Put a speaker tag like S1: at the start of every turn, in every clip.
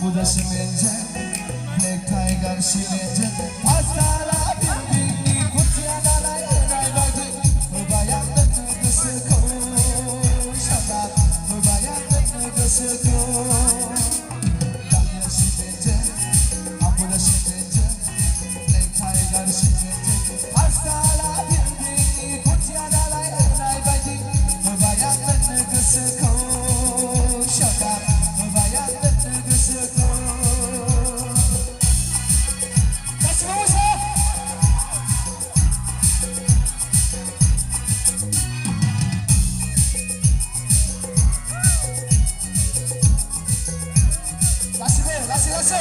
S1: Abuda Shimenje, Black Tiger Shimenje, Astara Bindi, Kutiana Nairobi, Ubayan the circle, Shaka, Ubayan the circle. Danya Shimenje, Abuda Shimenje, Black Tiger Shimenje, Astara Bindi, Kutiana Nairobi, Ubayan the circle, Shaka, Ubayan the circle. That's it.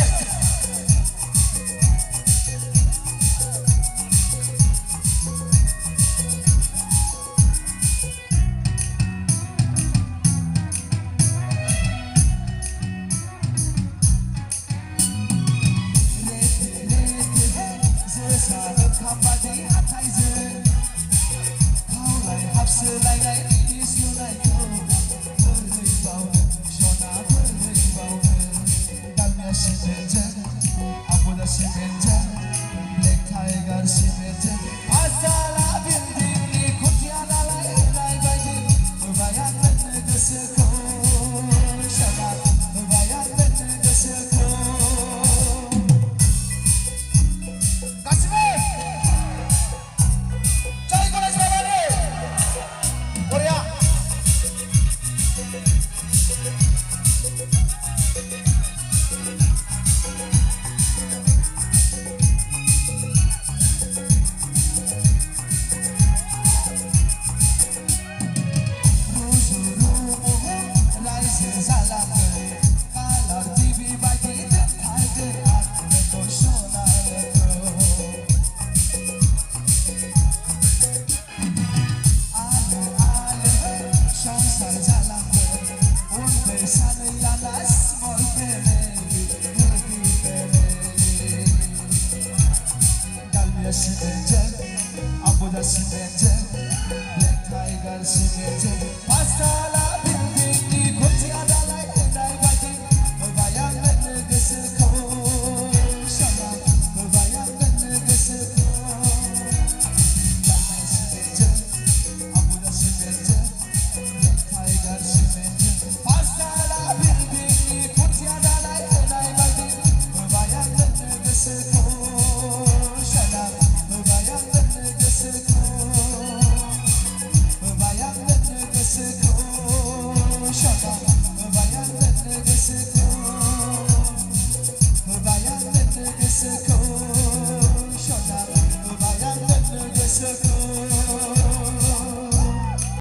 S1: Black Tiger Shimenje, Astara Bindi, Kutiana Nairobi, Ubayan the circle, Shaka, Ubayan the circle. Kasime, cari kolas babane, Korea. Abuda Shimenje, Black Tiger Shimenje, Astara Bindi, Kutiana Nairobi, Ubayan the circle, Shaka, Ubayan the circle. Danya Shimenje, Abuda Shimenje, Black Tiger Shimenje, Astara Bindi, Kutiana Nairobi, Ubayan the circle, Shaka, Ubayan the circle. Shaka, Ubayan the circle.